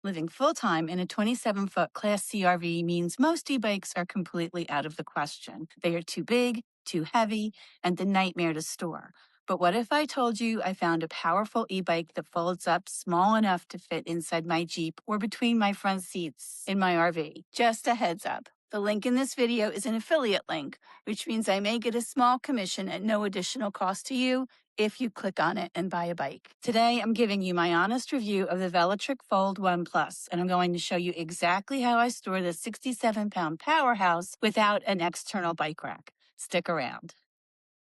Living full-time in a 27-foot Class C RV means most e-bikes are completely out of the question. They are too big, too heavy, and a nightmare to store. But what if I told you I found a powerful e-bike that folds up small enough to fit inside my Jeep or between my front seats in my RV? Just a heads up. The link in this video is an affiliate link, which means I may get a small commission at no additional cost to you if you click on it and buy a bike. Today, I'm giving you my honest review of the Velotric Fold One Plus, and I'm going to show you exactly how I store the 67-pound powerhouse without an external bike rack. Stick around.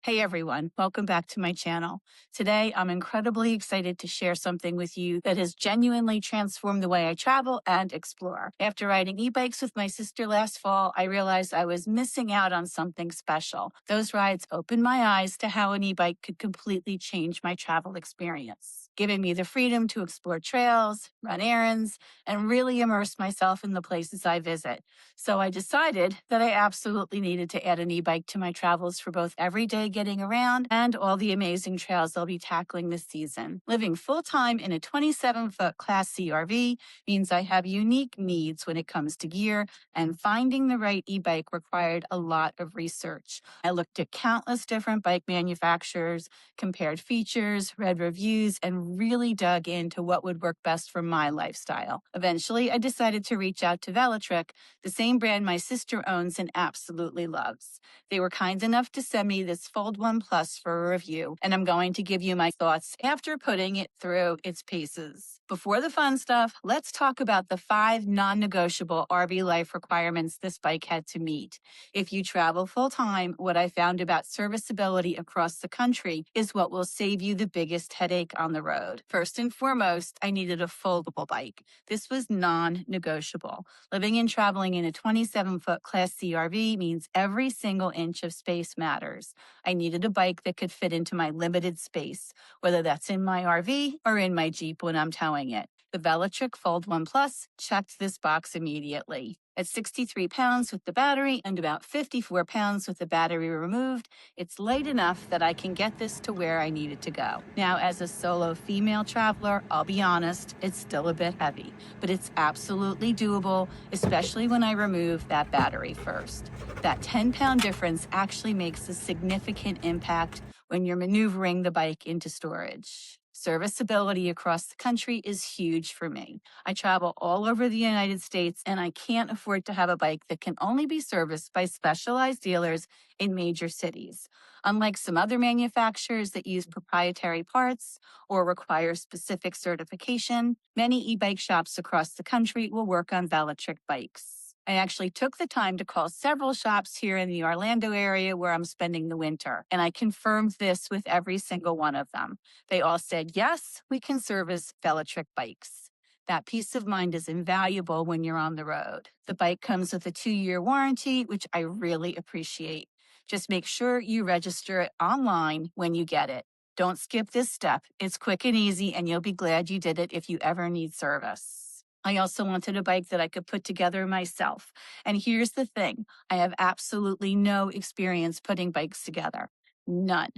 Hey everyone, welcome back to my channel. Today, I'm incredibly excited to share something with you that has genuinely transformed the way I travel and explore. After riding e-bikes with my sister last fall, I realized I was missing out on something special. Those rides opened my eyes to how an e-bike could completely change my travel experience, giving me the freedom to explore trails, run errands, and really immerse myself in the places I visit. So I decided that I absolutely needed to add an e-bike to my travels for both everyday getting around and all the amazing trails I'll be tackling this season. Living full-time in a 27-foot Class C RV means I have unique needs when it comes to gear, and finding the right e-bike required a lot of research. I looked at countless different bike manufacturers, compared features, read reviews, and really dug into what would work best for my lifestyle. Eventually, I decided to reach out to Velotric, the same brand my sister owns and absolutely loves. They were kind enough to send me this Fold One Plus for a review, and I'm going to give you my thoughts after putting it through its paces. Before the fun stuff, let's talk about the 5 non-negotiable RV life requirements this bike had to meet. If you travel full-time, what I found about serviceability across the country is what will save you the biggest headache on the road. First and foremost, I needed a foldable bike. This was non-negotiable. Living and traveling in a 27-foot Class C RV means every single inch of space matters. I needed a bike that could fit into my limited space, whether that's in my RV or in my Jeep when I'm towing it. The Velotric Fold One Plus checked this box immediately. At 63 pounds with the battery and about 54 pounds with the battery removed, it's light enough that I can get this to where I need it to go. Now, as a solo female traveler, I'll be honest, it's still a bit heavy, but it's absolutely doable, especially when I remove that battery first. That 10-pound difference actually makes a significant impact when you're maneuvering the bike into storage. Serviceability across the country is huge for me. I travel all over the United States, and I can't afford to have a bike that can only be serviced by specialized dealers in major cities. Unlike some other manufacturers that use proprietary parts or require specific certification, many e-bike shops across the country will work on Velotric bikes. I actually took the time to call several shops here in the Orlando area where I'm spending the winter, and I confirmed this with every single one of them. They all said, yes, we can service Velotric bikes. That peace of mind is invaluable when you're on the road. The bike comes with a 2-year warranty, which I really appreciate. Just make sure you register it online when you get it. Don't skip this step. It's quick and easy, and you'll be glad you did it if you ever need service. I also wanted a bike that I could put together myself. And here's the thing, I have absolutely no experience putting bikes together. None.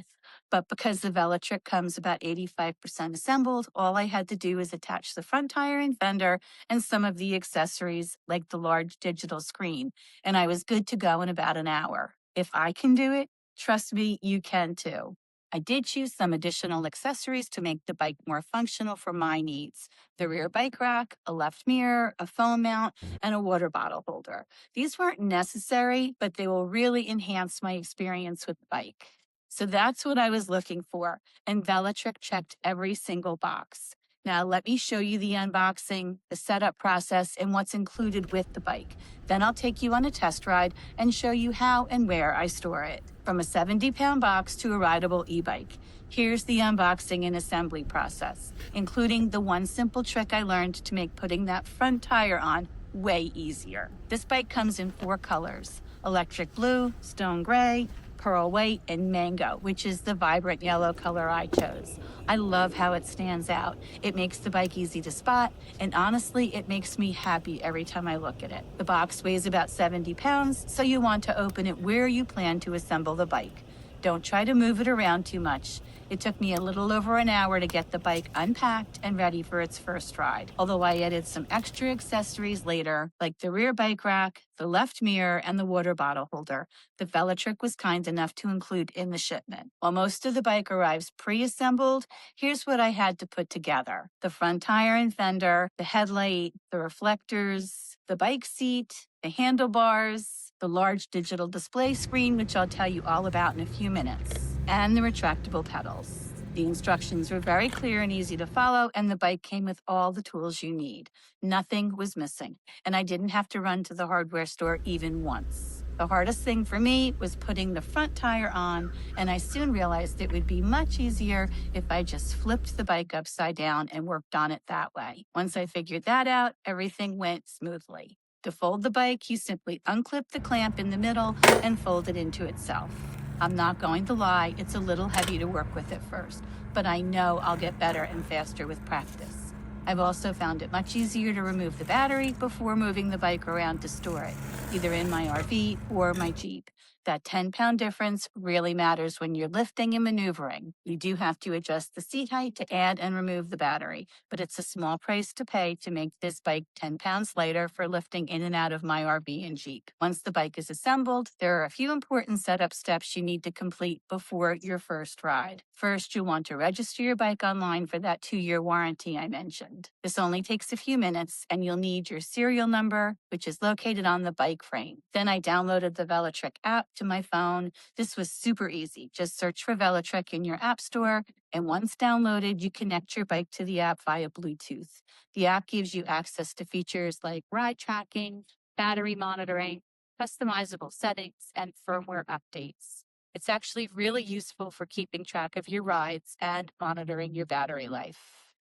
But because the Velotric comes about 85% assembled, all I had to do is attach the front tire and fender and some of the accessories like the large digital screen, and I was good to go in about an hour. If I can do it, trust me, you can too. I did choose some additional accessories to make the bike more functional for my needs. The rear bike rack, a left mirror, a phone mount, and a water bottle holder. These weren't necessary, but they will really enhance my experience with the bike. So that's what I was looking for, and Velotric checked every single box. Now let me show you the unboxing, the setup process, and what's included with the bike. Then I'll take you on a test ride and show you how and where I store it. From a 70-pound box to a rideable e-bike. Here's the unboxing and assembly process, including the one simple trick I learned to make putting that front tire on way easier. This bike comes in 4 colors: electric blue, stone gray, pearl white, and mango, which is the vibrant yellow color I chose. I love how it stands out. It makes the bike easy to spot, and honestly, it makes me happy every time I look at it. The box weighs about 70 pounds, so you want to open it where you plan to assemble the bike. Don't try to move it around too much. It took me a little over an hour to get the bike unpacked and ready for its first ride, although I added some extra accessories later, like the rear bike rack, the left mirror, and the water bottle holder that Velotric was kind enough to include in the shipment. While most of the bike arrives pre-assembled, here's what I had to put together: the front tire and fender, the headlight, the reflectors, the bike seat, the handlebars, the large digital display screen, which I'll tell you all about in a few minutes, and the retractable pedals. The instructions were very clear and easy to follow, and the bike came with all the tools you need. Nothing was missing, and I didn't have to run to the hardware store even once. The hardest thing for me was putting the front tire on, and I soon realized it would be much easier if I just flipped the bike upside down and worked on it that way. Once I figured that out, everything went smoothly. To fold the bike, you simply unclip the clamp in the middle and fold it into itself. I'm not going to lie, it's a little heavy to work with at first, but I know I'll get better and faster with practice. I've also found it much easier to remove the battery before moving the bike around to store it, either in my RV or my Jeep. That 10-pound difference really matters when you're lifting and maneuvering. You do have to adjust the seat height to add and remove the battery, but it's a small price to pay to make this bike 10 pounds lighter for lifting in and out of my RV and Jeep. Once the bike is assembled, there are a few important setup steps you need to complete before your first ride. First, you'll want to register your bike online for that 2-year warranty I mentioned. This only takes a few minutes, and you'll need your serial number, which is located on the bike frame. Then I downloaded the Velotric app to my phone. This was super easy. Just search for Velotric in your app store, and once downloaded, you connect your bike to the app via Bluetooth. The app gives you access to features like ride tracking, battery monitoring, customizable settings, and firmware updates. It's actually really useful for keeping track of your rides and monitoring your battery life.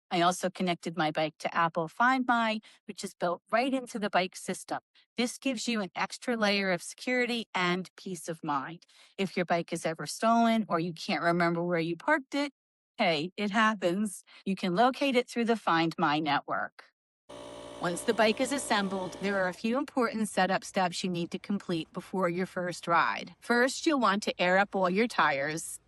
I also connected my bike to Apple Find My, which is built right into the bike system. This gives you an extra layer of security and peace of mind. If your bike is ever stolen or you can't remember where you parked it, hey, it happens. You can locate it through the Find My network. Once the bike is assembled, there are a few important setup steps you need to complete before your first ride. First, you'll want to air up all your tires.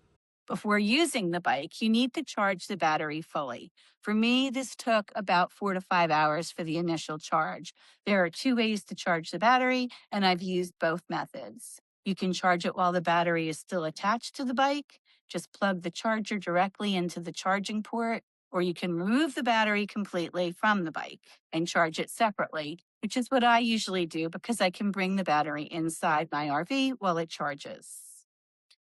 Before using the bike, you need to charge the battery fully. For me, this took about 4 to 5 hours for the initial charge. There are 2 ways to charge the battery, and I've used both methods. You can charge it while the battery is still attached to the bike. Just plug the charger directly into the charging port, or you can remove the battery completely from the bike and charge it separately, which is what I usually do because I can bring the battery inside my RV while it charges.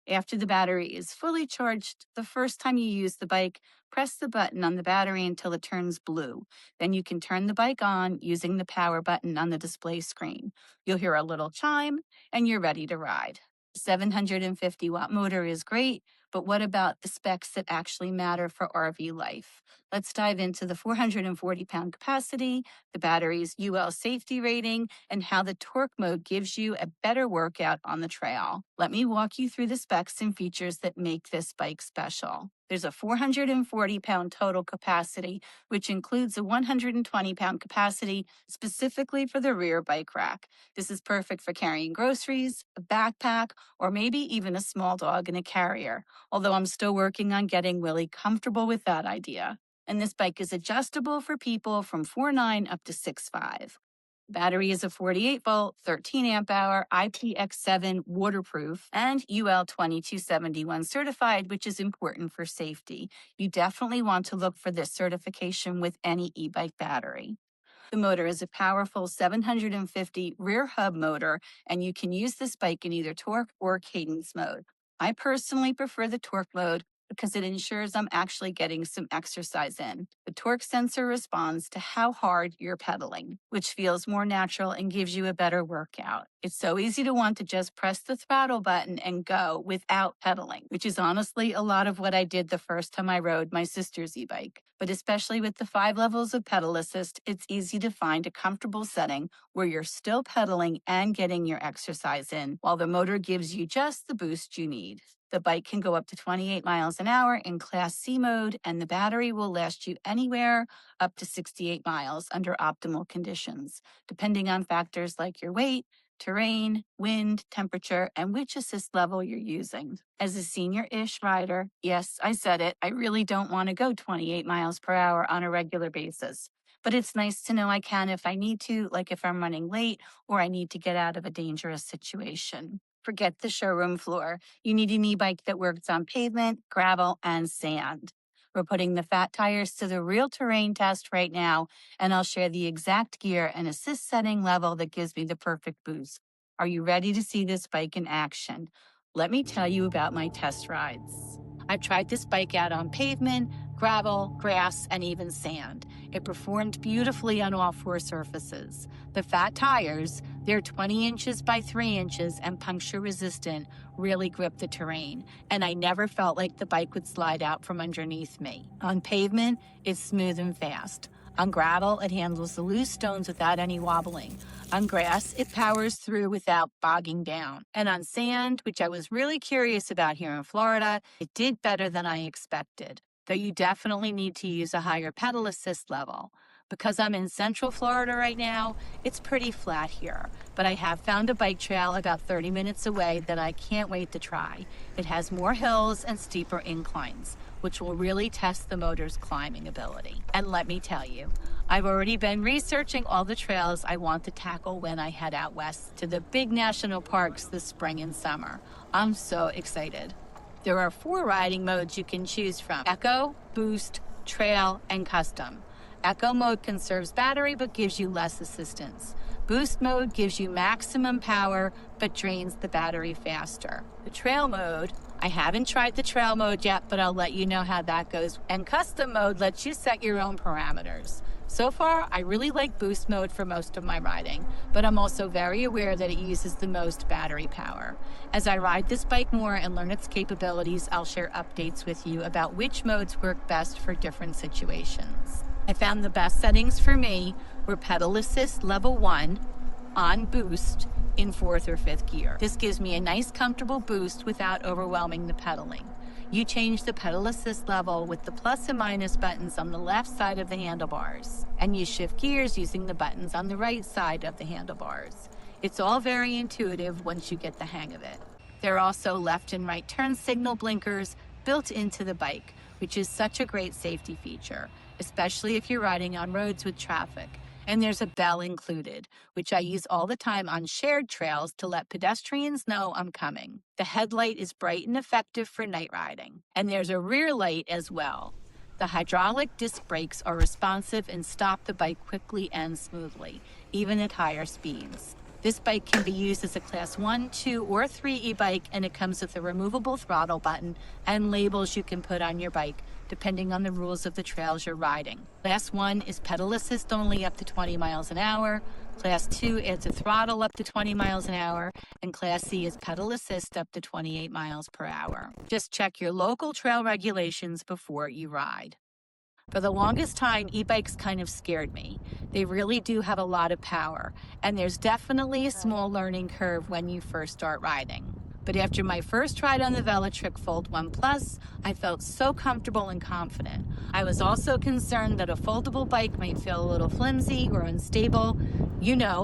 After the battery is fully charged, the first time you use the bike, press the button on the battery until it turns blue. Then you can turn the bike on using the power button on the display screen. You'll hear a little chime, and you're ready to ride. The 750-watt motor is great, but what about the specs that actually matter for RV life? Let's dive into the 440-pound capacity, the battery's UL safety rating, and how the torque mode gives you a better workout on the trail. Let me walk you through the specs and features that make this bike special. There's a 440-pound total capacity, which includes a 120-pound capacity specifically for the rear bike rack. This is perfect for carrying groceries, a backpack, or maybe even a small dog in a carrier, although I'm still working on getting really comfortable with that idea. And this bike is adjustable for people from 4'9" up to 6'5". Battery is a 48-volt, 13-amp-hour IPX7 waterproof and UL 2271 certified, which is important for safety. You definitely want to look for this certification with any e-bike battery. The motor is a powerful 750 rear hub motor, and you can use this bike in either torque or cadence mode. I personally prefer the torque mode because it ensures I'm actually getting some exercise in. The torque sensor responds to how hard you're pedaling, which feels more natural and gives you a better workout. It's so easy to want to just press the throttle button and go without pedaling, which is honestly a lot of what I did the first time I rode my sister's e-bike. But especially with the 5 levels of pedal assist, it's easy to find a comfortable setting where you're still pedaling and getting your exercise in, while the motor gives you just the boost you need. The bike can go up to 28 miles an hour in Class C mode, and the battery will last you anywhere up to 68 miles under optimal conditions, depending on factors like your weight, terrain, wind, temperature, and which assist level you're using. As a senior-ish rider, yes, I said it, I really don't want to go 28 miles per hour on a regular basis. But it's nice to know I can if I need to, like if I'm running late or I need to get out of a dangerous situation. Forget the showroom floor. You need an e-bike that works on pavement, gravel, and sand. We're putting the fat tires to the real terrain test right now, and I'll share the exact gear and assist setting level that gives me the perfect boost. Are you ready to see this bike in action? Let me tell you about my test rides. I've tried this bike out on pavement, gravel, grass, and even sand. It performed beautifully on all four surfaces. The fat tires, they're 20 inches by 3 inches and puncture resistant, really grip the terrain, and I never felt like the bike would slide out from underneath me. On pavement, it's smooth and fast. On gravel, it handles the loose stones without any wobbling. On grass, it powers through without bogging down. And on sand, which I was really curious about here in Florida, it did better than I expected, though you definitely need to use a higher pedal assist level. Because I'm in Central Florida right now, it's pretty flat here, but I have found a bike trail about 30 minutes away that I can't wait to try. It has more hills and steeper inclines, which will really test the motor's climbing ability. And let me tell you, I've already been researching all the trails I want to tackle when I head out west to the big national parks this spring and summer. I'm so excited. There are 4 riding modes you can choose from: Eco, Boost, Trail, and Custom. Eco mode conserves battery but gives you less assistance. Boost mode gives you maximum power but drains the battery faster. The Trail mode, I haven't tried the Trail mode yet, but I'll let you know how that goes. And Custom mode lets you set your own parameters. So far, I really like Boost mode for most of my riding, but I'm also very aware that it uses the most battery power. As I ride this bike more and learn its capabilities, I'll share updates with you about which modes work best for different situations. I found the best settings for me were pedal assist level 1 on boost in 4th or 5th gear. This gives me a nice comfortable boost without overwhelming the pedaling. You change the pedal assist level with the plus and minus buttons on the left side of the handlebars, and you shift gears using the buttons on the right side of the handlebars. It's all very intuitive once you get the hang of it. There are also left and right turn signal blinkers built into the bike, which is such a great safety feature, especially if you're riding on roads with traffic. And there's a bell included, which I use all the time on shared trails to let pedestrians know I'm coming. The headlight is bright and effective for night riding. And there's a rear light as well. The hydraulic disc brakes are responsive and stop the bike quickly and smoothly, even at higher speeds. This bike can be used as a Class 1, 2, or 3 e-bike, and it comes with a removable throttle button and labels you can put on your bike, depending on the rules of the trails you're riding. Class 1 is pedal assist only up to 20 miles an hour. Class 2 adds a throttle up to 20 miles an hour. And Class C is pedal assist up to 28 miles per hour. Just check your local trail regulations before you ride. For the longest time, e-bikes kind of scared me. They really do have a lot of power, and there's definitely a small learning curve when you first start riding. But after my first ride on the Velotric Fold One Plus, I felt so comfortable and confident. I was also concerned that a foldable bike might feel a little flimsy or unstable,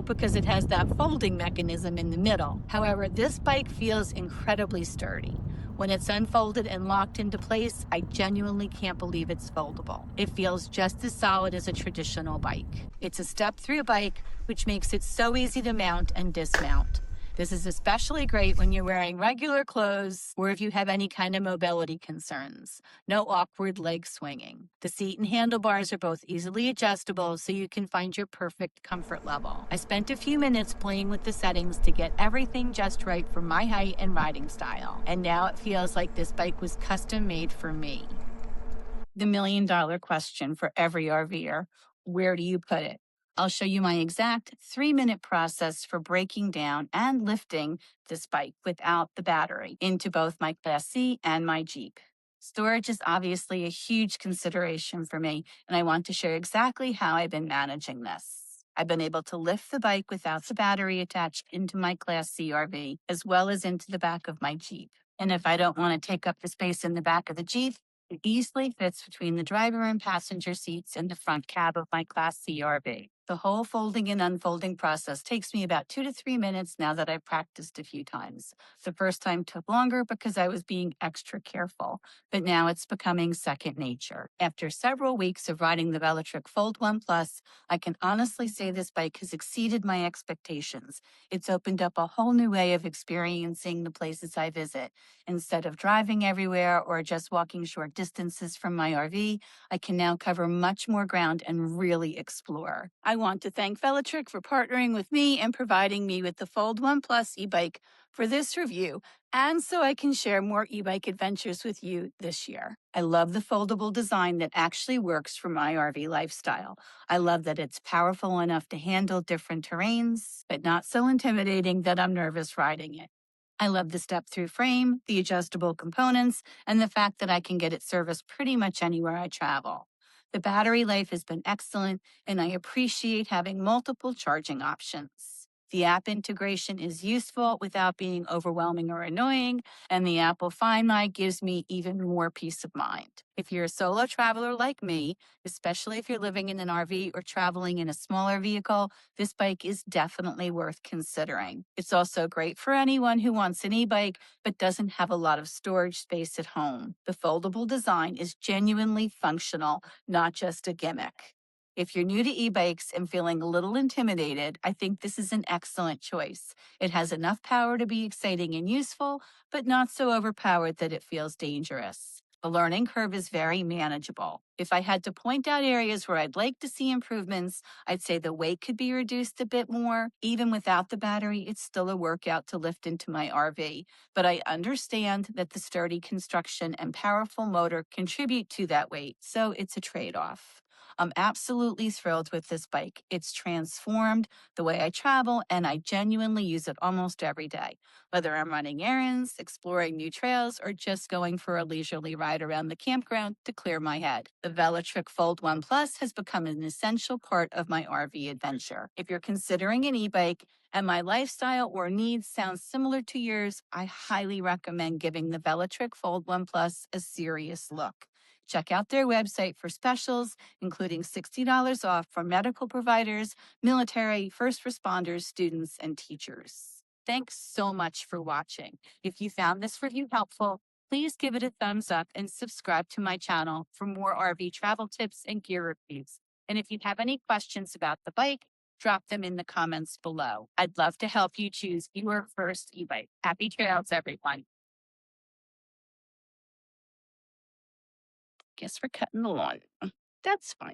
because it has that folding mechanism in the middle. However, this bike feels incredibly sturdy. When it's unfolded and locked into place, I genuinely can't believe it's foldable. It feels just as solid as a traditional bike. It's a step-through bike, which makes it so easy to mount and dismount. This is especially great when you're wearing regular clothes or if you have any kind of mobility concerns. No awkward leg swinging. The seat and handlebars are both easily adjustable, so you can find your perfect comfort level. I spent a few minutes playing with the settings to get everything just right for my height and riding style. And now it feels like this bike was custom made for me. The million-dollar question for every RVer: where do you put it? I'll show you my exact 3-minute process for breaking down and lifting this bike without the battery into both my Class C and my Jeep. Storage is obviously a huge consideration for me, and I want to share exactly how I've been managing this. I've been able to lift the bike without the battery attached into my Class C RV, as well as into the back of my Jeep. And if I don't want to take up the space in the back of the Jeep, it easily fits between the driver and passenger seats in the front cab of my Class C RV. The whole folding and unfolding process takes me about 2 to 3 minutes now that I've practiced a few times. The first time took longer because I was being extra careful, but now it's becoming second nature. After several weeks of riding the Velotric Fold One Plus, I can honestly say this bike has exceeded my expectations. It's opened up a whole new way of experiencing the places I visit. Instead of driving everywhere or just walking short distances from my RV, I can now cover much more ground and really explore. I want to thank Velotric for partnering with me and providing me with the Fold One Plus e-bike for this review, and so I can share more e-bike adventures with you this year. I love the foldable design that actually works for my RV lifestyle. I love that it's powerful enough to handle different terrains, but not so intimidating that I'm nervous riding it. I love the step-through frame, the adjustable components, and the fact that I can get it serviced pretty much anywhere I travel. The battery life has been excellent, and I appreciate having multiple charging options. The app integration is useful without being overwhelming or annoying, and the Apple Find My gives me even more peace of mind. If you're a solo traveler like me, especially if you're living in an RV or traveling in a smaller vehicle, this bike is definitely worth considering. It's also great for anyone who wants an e-bike but doesn't have a lot of storage space at home. The foldable design is genuinely functional, not just a gimmick. If you're new to e-bikes and feeling a little intimidated, I think this is an excellent choice. It has enough power to be exciting and useful, but not so overpowered that it feels dangerous. The learning curve is very manageable. If I had to point out areas where I'd like to see improvements, I'd say the weight could be reduced a bit more. Even without the battery, it's still a workout to lift into my RV. But I understand that the sturdy construction and powerful motor contribute to that weight, so it's a trade-off. I'm absolutely thrilled with this bike. It's transformed the way I travel, and I genuinely use it almost every day, whether I'm running errands, exploring new trails, or just going for a leisurely ride around the campground to clear my head. The Velotric Fold One Plus has become an essential part of my RV adventure. If you're considering an e-bike and my lifestyle or needs sound similar to yours, I highly recommend giving the Velotric Fold One Plus a serious look. Check out their website for specials, including $60 off for medical providers, military, first responders, students, and teachers. Thanks so much for watching. If you found this review helpful, please give it a thumbs up and subscribe to my channel for more RV travel tips and gear reviews. And if you have any questions about the bike, drop them in the comments below. I'd love to help you choose your first e-bike. Happy trails, everyone. Guess we're cutting the lawn. That's fine.